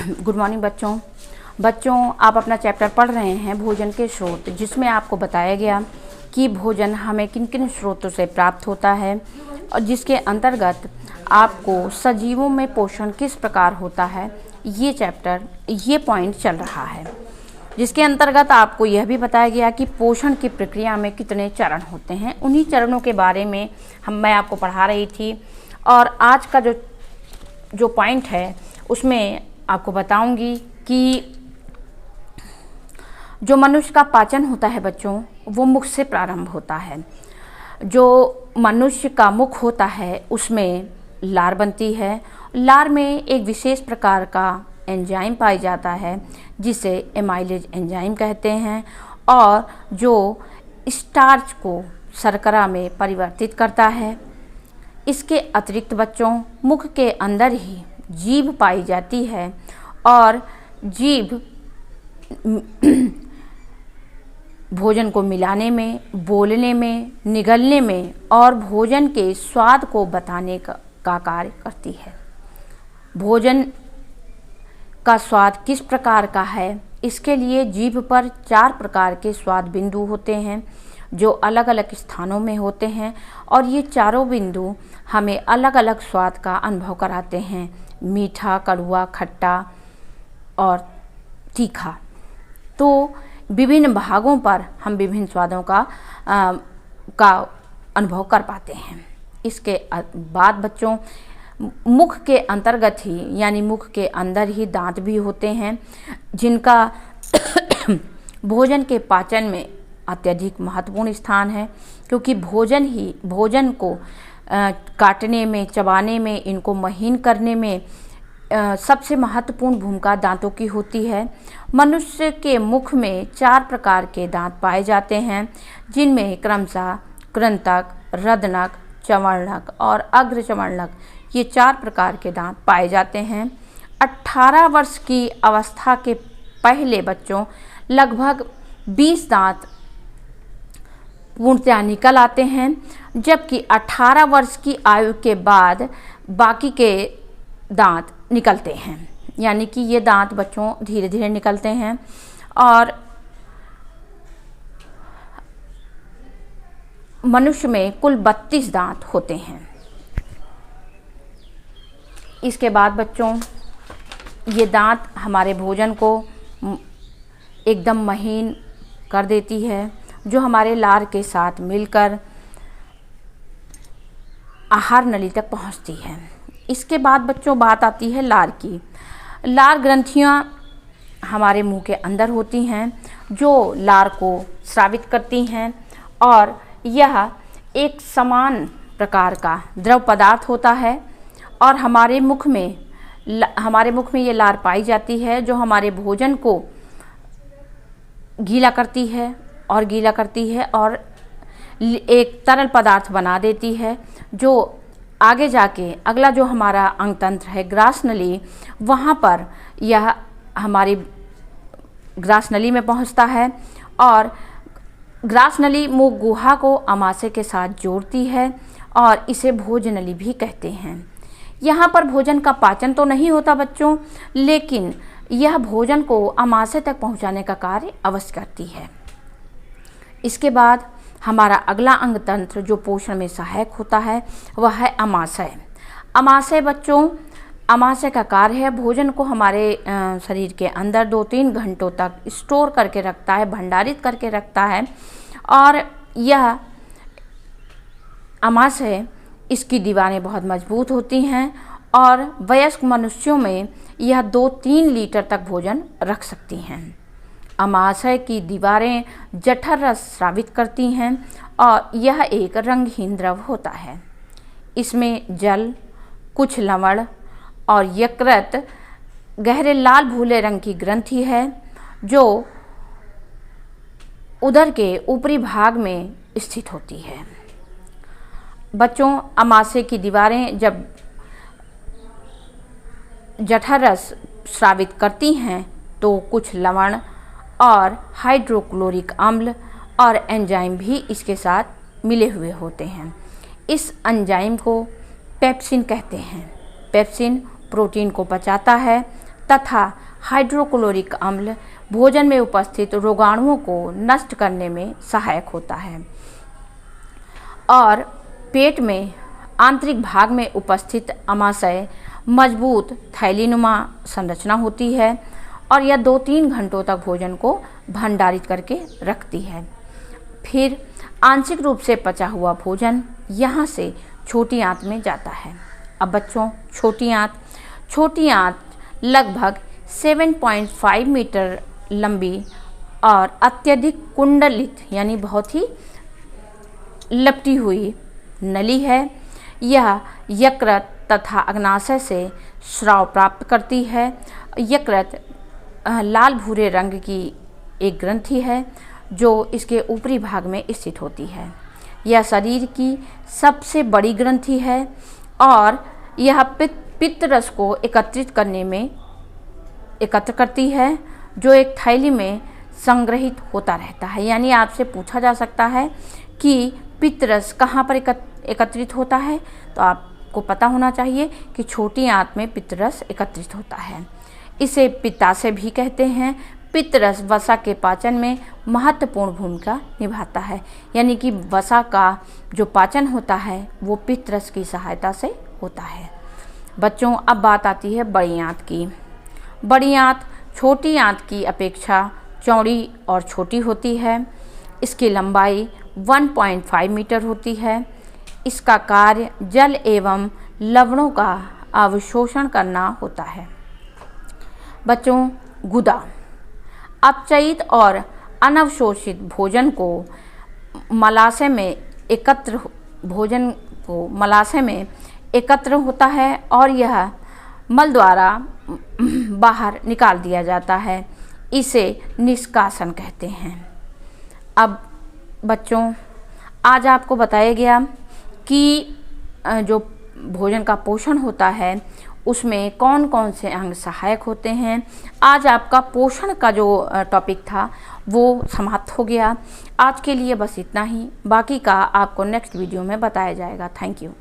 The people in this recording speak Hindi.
गुड मॉर्निंग बच्चों आप अपना चैप्टर पढ़ रहे हैं भोजन के स्रोत, जिसमें आपको बताया गया कि भोजन हमें किन किन स्रोतों से प्राप्त होता है और जिसके अंतर्गत आपको सजीवों में पोषण किस प्रकार होता है। ये पॉइंट चल रहा है, जिसके अंतर्गत आपको यह भी बताया गया कि पोषण की प्रक्रिया में कितने चरण होते हैं। उन्हीं चरणों के बारे में मैं आपको पढ़ा रही थी और आज का जो पॉइंट है उसमें आपको बताऊंगी कि जो मनुष्य का पाचन होता है बच्चों, वो मुख से प्रारंभ होता है। जो मनुष्य का मुख होता है उसमें लार बनती है। लार में एक विशेष प्रकार का एंजाइम पाया जाता है जिसे एमाइलेज एंजाइम कहते हैं, और जो स्टार्च को शर्करा में परिवर्तित करता है। इसके अतिरिक्त बच्चों मुख के अंदर ही जीभ पाई जाती है, और जीभ भोजन को मिलाने में, बोलने में, निगलने में और भोजन के स्वाद को बताने का कार्य करती है। भोजन का स्वाद किस प्रकार का है, इसके लिए जीभ पर 4 प्रकार के स्वाद बिंदु होते हैं जो अलग अलग स्थानों में होते हैं, और ये चारों बिंदु हमें अलग अलग स्वाद का अनुभव कराते हैं। मीठा, कड़वा, खट्टा और तीखा। तो विभिन्न भागों पर हम विभिन्न स्वादों का अनुभव कर पाते हैं। इसके बाद बच्चों मुख के अंतर्गत ही यानी मुख के अंदर ही दांत भी होते हैं, जिनका भोजन के पाचन में अत्यधिक महत्वपूर्ण स्थान है, क्योंकि भोजन को काटने में, चबाने में, इनको महीन करने में सबसे महत्वपूर्ण भूमिका दांतों की होती है। मनुष्य के मुख में 4 प्रकार के दांत पाए जाते हैं, जिनमें क्रमशः कृंतक, रदनक, चवर्णक और अग्रचवर्णक, ये 4 प्रकार के दांत पाए जाते हैं। 18 वर्ष की अवस्था के पहले बच्चों लगभग 20 दांत पूर्णतया निकल आते हैं, जबकि 18 वर्ष की आयु के बाद बाकी के दांत निकलते हैं। यानी कि ये दांत बच्चों धीरे धीरे निकलते हैं, और मनुष्य में कुल 32 दांत होते हैं। इसके बाद बच्चों ये दांत हमारे भोजन को एकदम महीन कर देती है, जो हमारे लार के साथ मिलकर आहार नली तक पहुंचती है। इसके बाद बच्चों बात आती है लार की। लार ग्रंथियां हमारे मुंह के अंदर होती हैं, जो लार को स्रावित करती हैं, और यह एक समान प्रकार का द्रव पदार्थ होता है, और हमारे मुख में ये लार पाई जाती है, जो हमारे भोजन को गीला करती है और एक तरल पदार्थ बना देती है, जो आगे जाके अगला जो हमारा अंग तंत्र है ग्रास नली, वहाँ पर यह हमारी ग्रास नली में पहुँचता है, और ग्रास नली मुख गुहा को आमाशय के साथ जोड़ती है, और इसे भोजनली भी कहते हैं। यहाँ पर भोजन का पाचन तो नहीं होता बच्चों, लेकिन यह भोजन को आमाशय तक पहुँचाने का कार्य अवश्य करती है। इसके बाद हमारा अगला अंग तंत्र जो पोषण में सहायक होता है वह है अमाशय। अमाशय का कार्य है भोजन को हमारे शरीर के अंदर 2-3 घंटों तक स्टोर करके रखता है, भंडारित करके रखता है, और यह अमाशय इसकी दीवारें बहुत मजबूत होती हैं, और वयस्क मनुष्यों में यह 2-3 लीटर तक भोजन रख सकती हैं। अमाशय की दीवारें जठर रस स्रावित करती हैं, और यह एक रंगहीन द्रव होता है। इसमें जल, कुछ लवण और यकृत गहरे लाल भूले रंग की ग्रंथि है, जो उदर के ऊपरी भाग में स्थित होती है। बच्चों अमाशय की दीवारें जब जठर रस स्रावित करती हैं तो कुछ लवण और हाइड्रोक्लोरिक अम्ल और एंजाइम भी इसके साथ मिले हुए होते हैं। इस एंजाइम को पेप्सिन कहते हैं। पेप्सिन प्रोटीन को पचाता है तथा हाइड्रोक्लोरिक अम्ल भोजन में उपस्थित रोगाणुओं को नष्ट करने में सहायक होता है। और पेट में आंतरिक भाग में उपस्थित अमाशय मजबूत थैलीनुमा संरचना होती है और यह 2-3 घंटों तक भोजन को भंडारित करके रखती है। फिर आंशिक रूप से पचा हुआ भोजन यहाँ से छोटी आंत में जाता है। अब बच्चों, छोटी आंत लगभग 7.5 मीटर लंबी और अत्यधिक कुंडलित यानी बहुत ही लपटी हुई नली है। यह यकृत तथा अग्नाशय से स्राव प्राप्त करती है। यकृत लाल भूरे रंग की एक ग्रंथि है जो इसके ऊपरी भाग में स्थित होती है। यह शरीर की सबसे बड़ी ग्रंथि है और यह पित्त रस को एकत्र करती है जो एक थैली में संग्रहित होता रहता है। यानी आपसे पूछा जा सकता है कि पित्त रस कहाँ पर एकत्रित होता है, तो आपको पता होना चाहिए कि छोटी आंत में पित्त रस एकत्रित होता है। इसे पित्ताशय भी कहते हैं। पित्त रस वसा के पाचन में महत्वपूर्ण भूमिका निभाता है। यानी कि वसा का जो पाचन होता है वो पित्त रस की सहायता से होता है। बच्चों, अब बात आती है बड़ी आंत की। बड़ी आंत छोटी आंत की अपेक्षा चौड़ी और छोटी होती है। इसकी लंबाई 1.5 मीटर होती है। इसका कार्य जल एवं लवणों का अवशोषण करना होता है। बच्चों, गुदा अपचयित और अनवशोषित भोजन को मलाशय में एकत्र होता है और यह मल द्वारा बाहर निकाल दिया जाता है। इसे निष्कासन कहते हैं। अब बच्चों, आज आपको बताया गया कि जो भोजन का पोषण होता है उसमें कौन कौन से अंग सहायक होते हैं। आज आपका पोषण का जो टॉपिक था वो समाप्त हो गया। आज के लिए बस इतना ही, बाकी का आपको नेक्स्ट वीडियो में बताया जाएगा। Thank you.